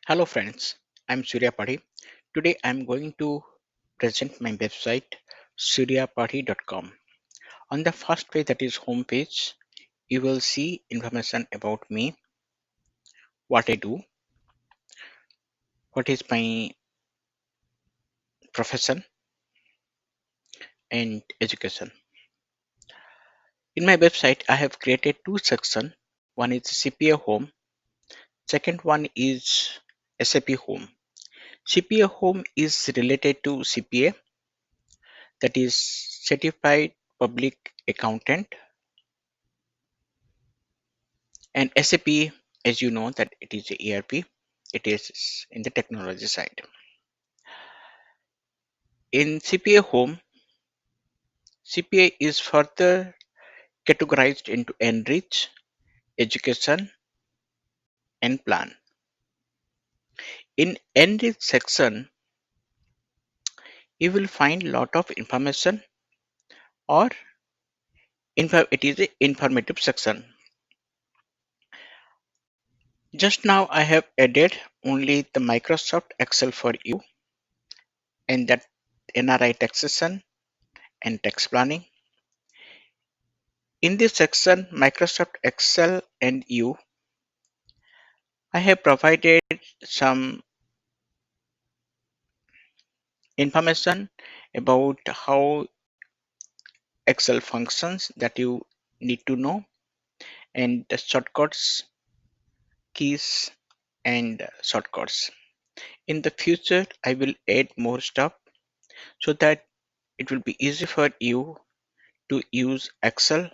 Hello friends, I'm Surya Padhi. Today I'm going to present my website suryapadhi.com. On the first page, that is home page, you will see information about me, what I do, what is my profession and education. In my website I have created two sections. One is CPA home, second one is SAP home. CPA home is related to CPA, that is certified public accountant, and SAP, as you know, that it is a ERP, it is in the technology side. In CPA home, CPA is further categorized into enrich, education, and plan. In enrich section, you will find lot of information, or it is a informative section. Just now I have added only the Microsoft Excel for you, and that NRI taxation and tax planning. In this section, Microsoft Excel and you, I have provided some information about how Excel functions that you need to know, and the shortcuts, keys, and shortcuts. In the future, I will add more stuff so that it will be easy for you to use Excel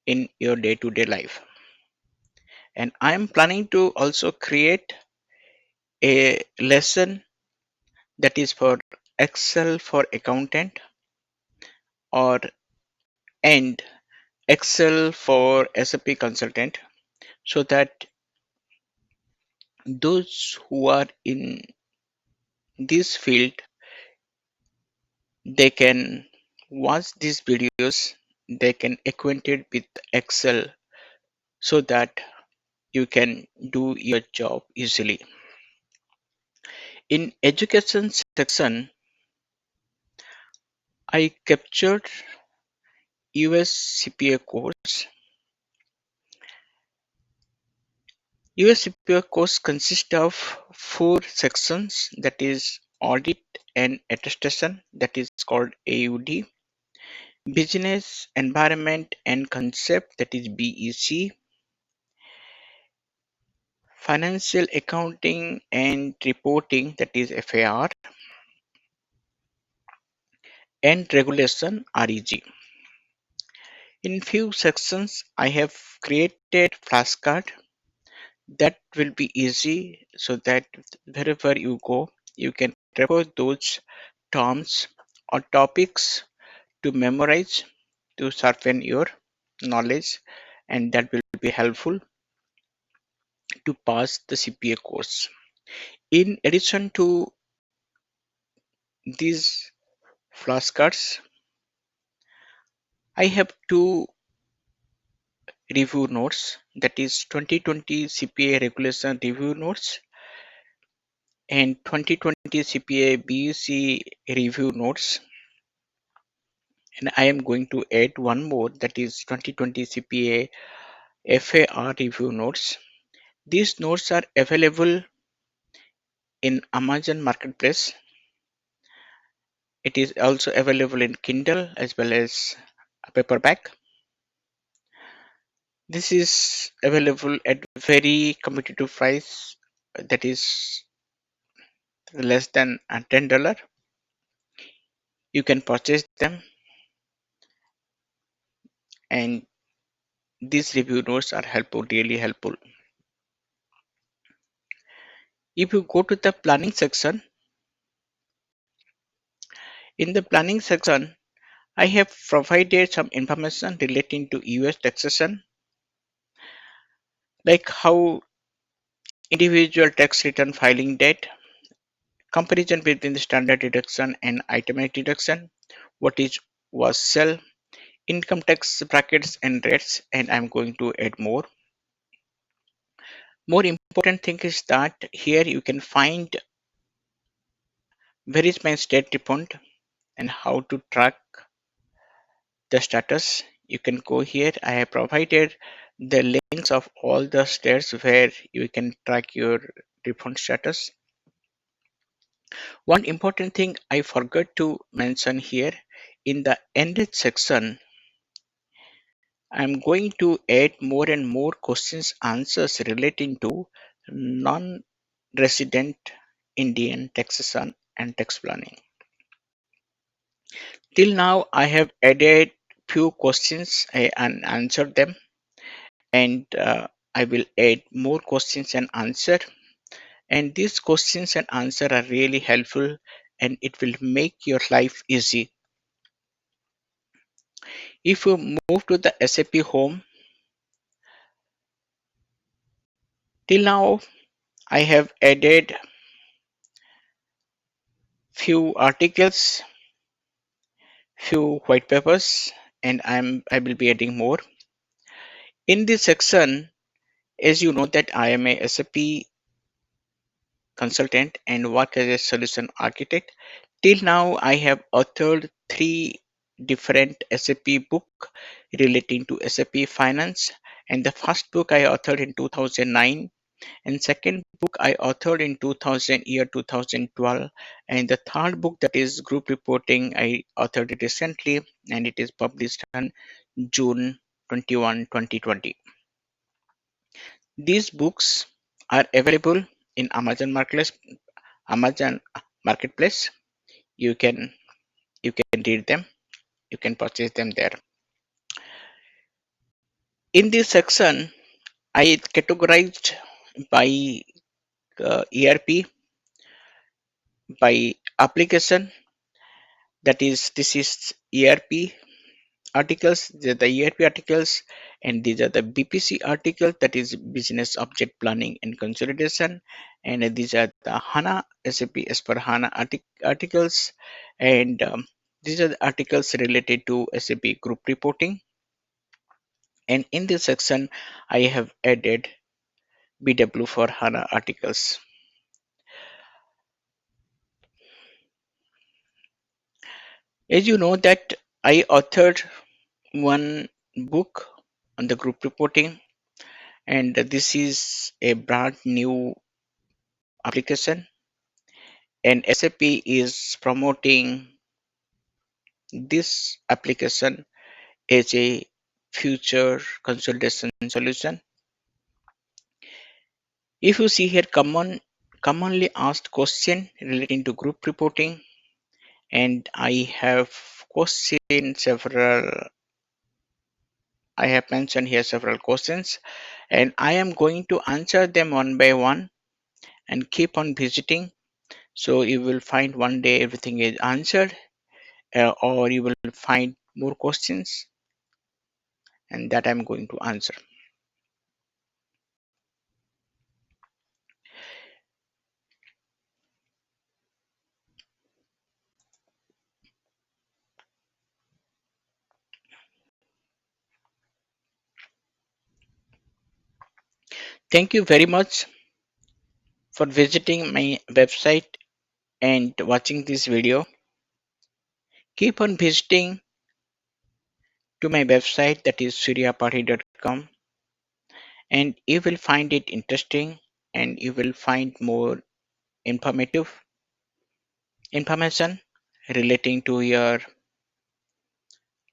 in your day-to-day life. And I am planning to also create a lesson that is for Excel for accountant, or and Excel for SAP consultant, so that those who are in this field, they can watch these videos, they can acquainted with Excel, so that you can do your job easily. In education section, I captured US CPA course. US CPA course consists of four sections, that is audit and attestation, that is called AUD, business environment and concept, that is BEC, financial accounting and reporting, that is FAR, and regulation REG. In few sections I have created flashcard that will be easy, so that wherever you go you can refer those terms or topics to memorize, to sharpen your knowledge, and that will be helpful to pass the CPA course. In addition to these flashcards, I have two review notes, that is 2020 CPA regulation review notes and 2020 CPA BEC review notes. And I am going to add one more, that is 2020 CPA FAR review notes. These notes are available in Amazon Marketplace. It is also available in Kindle as well as a paperback. This is available at very competitive price, that is less than $10. You can purchase them, and these review notes are helpful, really helpful. If you go to the planning section, in the planning section, I have provided some information relating to US taxation, like how individual tax return filing date, comparison between the standard deduction and itemized deduction, what is was sell, income tax brackets and rates, and I'm going to add more important thing is that here you can find where is my state report and how to track the status. You can go here. I have provided the links of all the states where you can track your refund status. One important thing I forgot to mention here, in the enrich section, I'm going to add more and more questions answers relating to non-resident Indian taxation and tax planning. Till now, I have added few questions and answered them, and I will add more questions and answer. And these questions and answer are really helpful, and it will make your life easy. If you move to the SAP home, till now I have added few articles, few white papers, and I will be adding more. In this section, as you know that I am a SAP consultant and work as a solution architect. Till now, I have authored three different SAP book relating to SAP finance. And the first book I authored in 2009, and second book I authored in 2012, and the third book, that is group reporting, I authored it recently, and it is published on June 21, 2020. These books are available in Amazon Marketplace. You can read them. You can purchase them there. In this section, I categorized by ERP, by application. That is, this is ERP articles. These are the ERP articles, and these are the BPC articles. That is business object planning and consolidation. And these are the HANA SAP as per HANA articles, and these are the articles related to SAP group reporting. And in this section, I have added BW for HANA articles. As you know that I authored one book on the group reporting, and this is a brand new application, and SAP is promoting this application as a future consolidation solution. If you see here, commonly asked question relating to group reporting, and I have mentioned here several questions, and I am going to answer them one by one and keep on visiting. So you will find one day everything is answered, or you will find more questions, and that I'm going to answer. Thank you very much for visiting my website and watching this video. Keep on visiting to my website, that is suryapadhi.com, and you will find it interesting, and you will find more informative information relating to your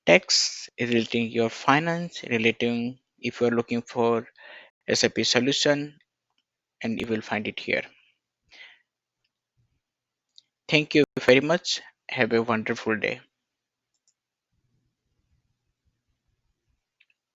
tax, relating your finance, relating if you're looking for SAP solution, and you will find it here. Thank you very much. Have a wonderful day.